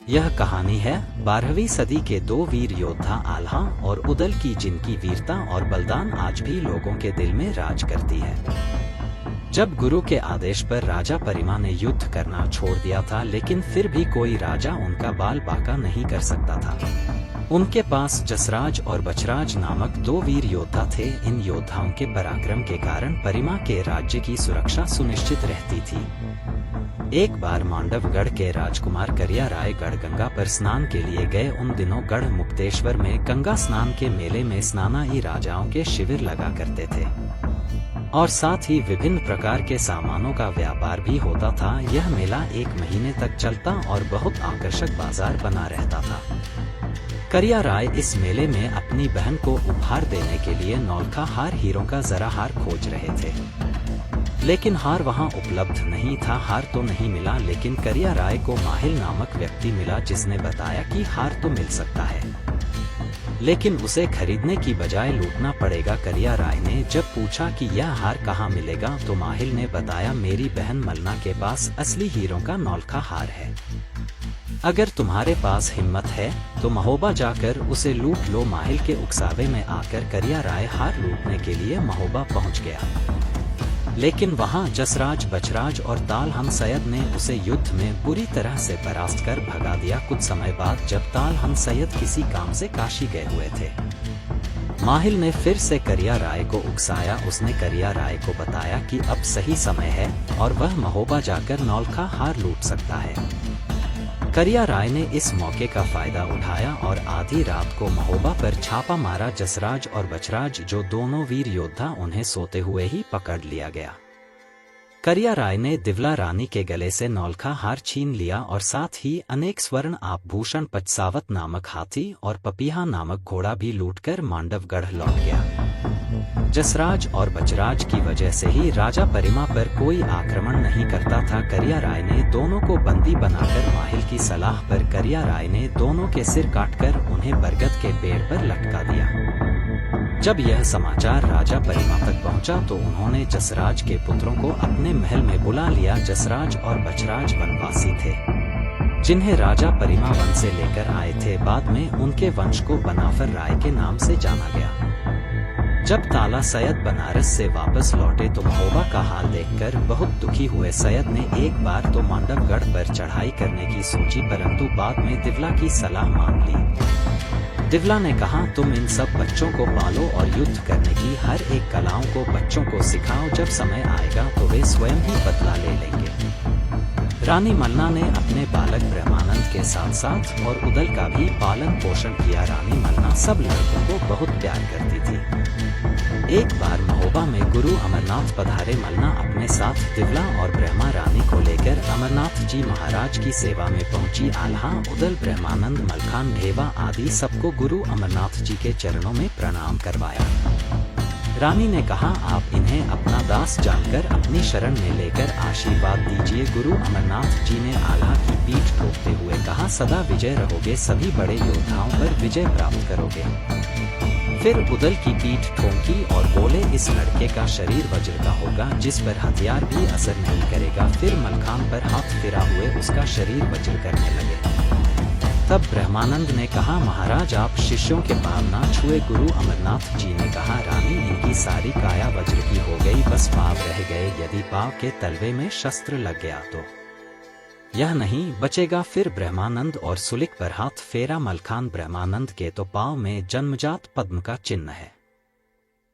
यह कहानी है 12वीं सदी के दो वीर योद्धा आल्हा और उदल की, जिनकी वीरता और बलिदान आज भी लोगों के दिल में राज करती है। जब गुरु के आदेश पर राजा परिमा ने युद्ध करना छोड़ दिया था, लेकिन फिर भी कोई राजा उनका बाल बांका नहीं कर सकता था। उनके पास जसराज और बछराज नामक दो वीर योद्धा थे। इन योद्धाओं के पराक्रम के कारण परिमा के राज्य की सुरक्षा सुनिश्चित रहती थी। एक बार मांडवगढ़ के राजकुमार करिया राय गढ़गंगा पर स्नान के लिए गए। उन दिनों गढ़ मुक्तेश्वर में गंगा स्नान के मेले में स्नानाई राजाओं के शिविर लगा करते थे और साथ ही विभिन्न प्रकार के सामानों का व्यापार भी होता था। यह मेला 1 महीने तक चलता और बहुत आकर्षक बाजार बना रहता था। करिया राय इस मेले में अपनी बहन को उपहार देने के लिए नौलखा हार, हीरों का जरा हार खोज रहे थे, लेकिन हार वहां उपलब्ध नहीं था। हार तो नहीं मिला, लेकिन करिया राय को माहिल नामक व्यक्ति मिला, जिसने बताया कि हार तो मिल सकता है, लेकिन उसे खरीदने की बजाय लूटना पड़ेगा। करिया राय ने जब पूछा कि यह हार कहाँ मिलेगा, तो माहिल ने बताया, मेरी बहन मलना के पास असली हीरों का नौलखा हार है। अगर तुम्हारे पास हिम्मत है तो महोबा जाकर उसे लूट लो। माहिल के उकसावे में आकर करिया राय हार लूटने के लिए महोबा पहुंच गया, लेकिन वहां जसराज, बछराज और तालहन सैयद ने उसे युद्ध में बुरी तरह से परास्त कर भगा दिया। कुछ समय बाद जब तालहन सैयद किसी काम से काशी गए हुए थे, माहिल ने फिर से करिया राय को उकसाया। उसने करिया राय को बताया कि अब सही समय है और वह महोबा जाकर नौलखा हार लूट सकता है। करिया राय ने इस मौके का फायदा उठाया और आधी रात को महोबा पर छापा मारा। जसराज और बछराज, जो दोनों वीर योद्धा, उन्हें सोते हुए ही पकड़ लिया गया। करिया राय ने दिवला रानी के गले से नौलखा हार छीन लिया और साथ ही अनेक स्वर्ण आभूषण, पचसावत नामक हाथी और पपीहा नामक घोड़ा भी लूटकर मांडवगढ़ लौट गया। जसराज और बछराज की वजह से ही राजा परिमा पर कोई आक्रमण नहीं करता था। करिया राय ने दोनों को बंदी बनाकर माहिल की सलाह पर करिया राय ने दोनों के सिर काटकर उन्हें बरगद के पेड़ पर लटका दिया। जब यह समाचार राजा परिमा तक पहुंचा तो उन्होंने जसराज के पुत्रों को अपने महल में बुला लिया। जसराज और बछराज वनवासी थे, जिन्हें राजा परिमा वन से लेकर आए थे। बाद में उनके वंश को बनाफर राय के नाम से जाना गया। जब ताला सैयद बनारस से वापस लौटे तो महोबा का हाल देखकर बहुत दुखी हुए। सैयद ने एक बार तो मांडवगढ़ पर चढ़ाई करने की सोची, परंतु बाद में दिवला की सलाह मान ली। दिवला ने कहा, तुम इन सब बच्चों को पालो और युद्ध करने की हर एक कलाओं को बच्चों को सिखाओ। जब समय आएगा तो वे स्वयं ही बदला ले लेंगे। रानी मलना ने अपने बालक ब्रह्मानंद के साथ साथ और उदल का भी पालन पोषण किया। रानी मलना सब लड़कों को बहुत प्यार करती थी। एक बार महोबा में गुरु अमरनाथ पधारे। मलना अपने साथ दिवला और ब्रह्मा रानी को लेकर अमरनाथ जी महाराज की सेवा में पहुंची। आल्हा, उदल, ब्रह्मानंद, मलखान, ढेवा आदि सबको गुरु अमरनाथ जी के चरणों में प्रणाम करवाया। रानी ने कहा, आप इन्हें अपना दास जानकर अपनी शरण में लेकर आशीर्वाद दीजिए। गुरु अमरनाथ जी ने आल्हा की पीठ ठोकते हुए कहा, सदा विजय रहोगे, सभी बड़े योद्धाओं पर विजय प्राप्त करोगे। फिर उदल की पीठ ठोंकी और बोले, इस लड़के का शरीर वज्र का होगा, जिस पर हथियार भी असर नहीं करेगा। फिर मलखान पर हाथ फिरा हुए उसका शरीर वज्र करने लगे। तब ब्रह्मानंद ने कहा, महाराज आप शिष्यों के पाँव ना छुए। गुरु अमरनाथ जी ने कहा, रानी इनकी सारी काया वज्र की हो गई, बस पाँव रह गए। यदि पाँव के तलवे में शस्त्र लग गया तो यह नहीं बचेगा। फिर ब्रह्मानंद और सुलिक पर हाथ फेरा। मलखान, ब्रह्मानंद के तो पाँव में जन्मजात पद्म का चिन्ह है,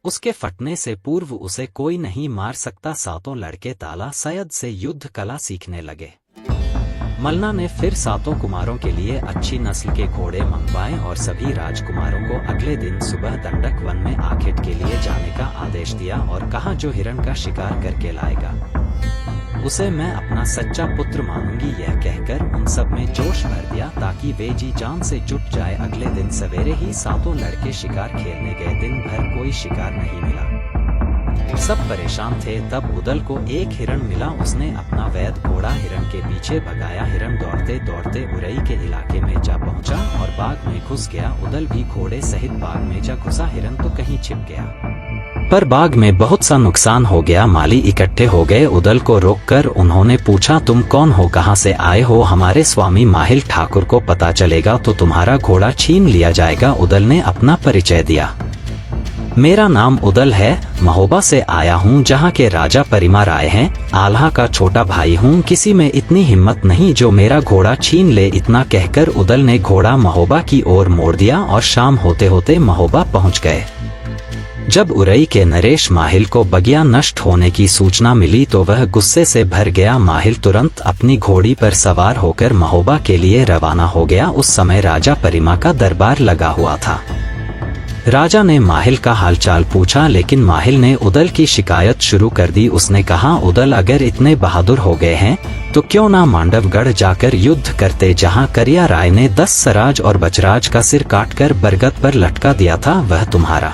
उसके फटने से पूर्व उसे कोई नहीं मार सकता। सातों लड़के ताला सैयद से युद्ध कला सीखने लगे। मलना ने फिर सातों कुमारों के लिए अच्छी नस्ल के घोड़े मंगवाए और सभी राजकुमारों को अगले दिन सुबह दंडक वन में आखेट के लिए जाने का आदेश दिया और कहा, जो हिरण का शिकार करके लाएगा उसे मैं अपना सच्चा पुत्र मानूंगी। यह कहकर उन सब में जोश भर दिया ताकि वे जी जान से जुट जाए। अगले दिन सवेरे ही सातों लड़के शिकार खेलने गए। दिन भर कोई शिकार नहीं मिला, सब परेशान थे। तब उदल को एक हिरण मिला। उसने अपना वैद घोड़ा हिरण के पीछे भगाया। हिरण दौड़ते दौड़ते उरई के इलाके में जा पहुंचा और बाग में घुस गया। उदल भी घोड़े सहित बाग में जा घुसा। हिरण तो कहीं छिप गया। पर बाग में बहुत सा नुकसान हो गया। माली इकट्ठे हो गए। उदल को रोककर उन्होंने पूछा, तुम कौन हो, कहाँ से आए हो? हमारे स्वामी माहिल ठाकुर को पता चलेगा तो तुम्हारा घोड़ा छीन लिया जाएगा। उदल ने अपना परिचय दिया। मेरा नाम उदल है, महोबा से आया हूँ, जहाँ के राजा परिमा राय हैं। आल्हा का छोटा भाई हूँ। किसी में इतनी हिम्मत नहीं जो मेरा घोड़ा छीन ले। इतना कहकर उदल ने घोड़ा महोबा की ओर मोड़ दिया और शाम होते होते महोबा पहुँच गए। जब उरई के नरेश माहिल को बगिया नष्ट होने की सूचना मिली तो वह गुस्से से भर गया। माहिल तुरंत अपनी घोड़ी पर सवार होकर महोबा के लिए रवाना हो गया। उस समय राजा परिमा का दरबार लगा हुआ था। राजा ने माहिल का हालचाल पूछा, लेकिन माहिल ने उदल की शिकायत शुरू कर दी। उसने कहा, उदल अगर इतने बहादुर हो गए हैं तो क्यों ना मांडवगढ़ जाकर युद्ध करते, जहां करिया राय ने 10 सराज और बचराज का सिर काटकर बरगद पर लटका दिया था। वह तुम्हारा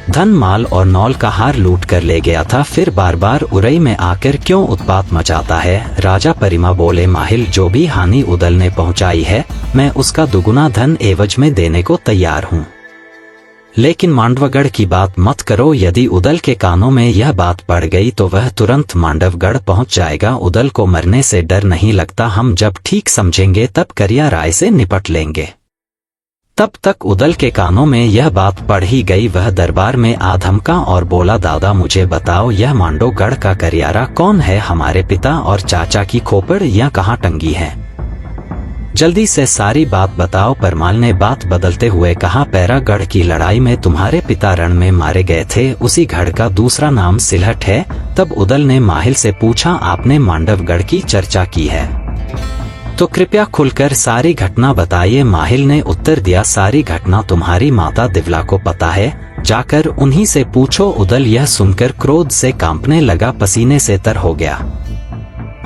धन माल और नौल का हार लूट कर ले गया था, फिर बार बार उरई में आकर क्यों उत्पात मचाता है? राजा परिमा बोले, माहिल, जो भी हानि उदल ने पहुंचाई है मैं उसका दुगुना धन एवज में देने को तैयार हूँ, लेकिन मांडवगढ़ की बात मत करो। यदि उदल के कानों में यह बात पड़ गई तो वह तुरंत मांडवगढ़ पहुंच जाएगा। उदल को मरने से डर नहीं लगता। हम जब ठीक समझेंगे तब करिया राय से निपट लेंगे। तब तक उदल के कानों में यह बात पड़ ही गई। वह दरबार में आ धमका और बोला, दादा मुझे बताओ, यह मांडवगढ़ का करियारा कौन है? हमारे पिता और चाचा की खोपड़ यहाँ कहाँ टंगी है? जल्दी से सारी बात बताओ। परमाल ने बात बदलते हुए कहा, पैरागढ़ की लड़ाई में तुम्हारे पिता रण में मारे गए थे। उसी गढ़ का दूसरा नाम सिलहट है। तब उदल ने माहिल से पूछा, आपने मांडवगढ़ की चर्चा की है तो कृपया खुलकर सारी घटना बताइए। माहिल ने उत्तर दिया, सारी घटना तुम्हारी माता दिवला को पता है, जाकर उन्हीं से पूछो। उदल यह सुनकर क्रोध से कांपने लगा, पसीने से तर हो गया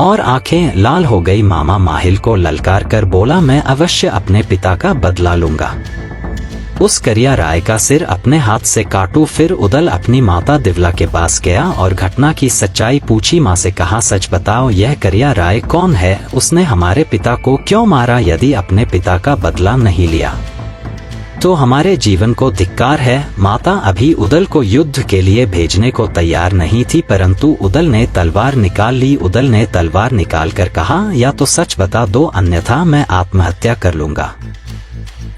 और आंखें लाल हो गई। मामा माहिल को ललकार कर बोला, मैं अवश्य अपने पिता का बदला लूंगा, उस करिया राय का सिर अपने हाथ से काटूं। फिर उदल अपनी माता दिवला के पास गया और घटना की सच्चाई पूछी। माँ से कहा, सच बताओ, यह करिया राय कौन है? उसने हमारे पिता को क्यों मारा? यदि अपने पिता का बदला नहीं लिया तो हमारे जीवन को धिक्कार है। माता अभी उदल को युद्ध के लिए भेजने को तैयार नहीं थी, परंतु उदल ने तलवार निकाल ली। उदल ने तलवार निकालकर कहा, या तो सच बता दो, अन्यथा मैं आत्महत्या कर लूंगा।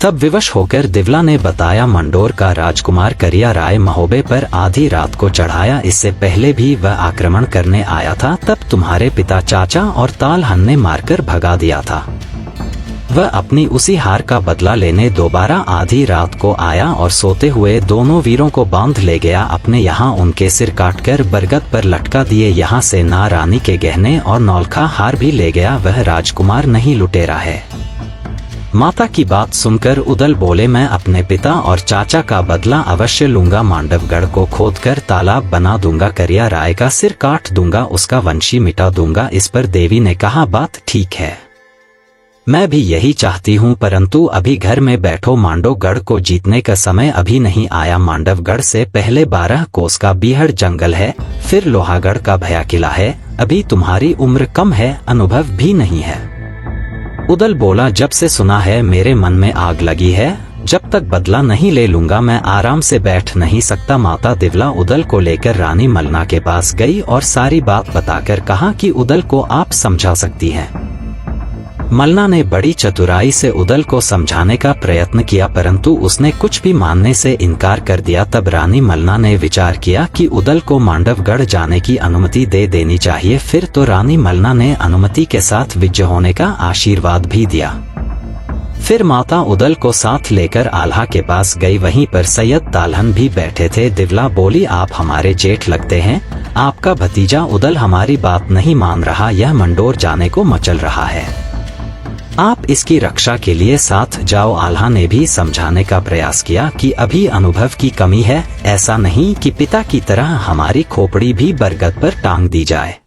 तब विवश होकर दिवला ने बताया, मंडोर का राजकुमार करिया राय महोबे पर आधी रात को चढ़ाया। इससे पहले भी वह आक्रमण करने आया था। तब तुम्हारे पिता चाचा और तालहन ने मारकर भगा दिया था। वह अपनी उसी हार का बदला लेने दोबारा आधी रात को आया और सोते हुए दोनों वीरों को बांध ले गया। अपने यहाँ उनके सिर काटकर बरगद पर लटका दिए। यहाँ से ना रानी के गहने और नौलखा हार भी ले गया। वह राजकुमार नहीं लुटेरा है। माता की बात सुनकर उदल बोले, मैं अपने पिता और चाचा का बदला अवश्य लूंगा। मांडवगढ़ को खोदकर तालाब बना दूंगा, करिया राय का सिर काट दूंगा, उसका वंशी मिटा दूंगा। इस पर देवी ने कहा, बात ठीक है, मैं भी यही चाहती हूँ, परंतु अभी घर में बैठो। मांडवगढ़ को जीतने का समय अभी नहीं आया। मांडवगढ़ से पहले 12 कोस का बीहड़ जंगल है, फिर लोहागढ़ का भया किला है। अभी तुम्हारी उम्र कम है, अनुभव भी नहीं है। उदल बोला, जब से सुना है मेरे मन में आग लगी है। जब तक बदला नहीं ले लूंगा मैं आराम से बैठ नहीं सकता। माता दिवला उदल को लेकर रानी मलना के पास गई और सारी बात बताकर कहा कि उदल को आप समझा सकती हैं। मलना ने बड़ी चतुराई से उदल को समझाने का प्रयत्न किया, परंतु उसने कुछ भी मानने से इनकार कर दिया। तब रानी मलना ने विचार किया कि उदल को मांडवगढ़ जाने की अनुमति दे देनी चाहिए। फिर तो रानी मलना ने अनुमति के साथ विजय होने का आशीर्वाद भी दिया। फिर माता उदल को साथ लेकर आल्हा के पास गई। वहीं पर सैयद तालहन भी बैठे थे। दिवला बोली, आप हमारे जेठ लगते हैं, आपका भतीजा उदल हमारी बात नहीं मान रहा, यह मंडोर जाने को मचल रहा है, आप इसकी रक्षा के लिए साथ जाओ। आल्हा ने भी समझाने का प्रयास किया कि अभी अनुभव की कमी है, ऐसा नहीं कि पिता की तरह हमारी खोपड़ी भी बरगद पर टांग दी जाए।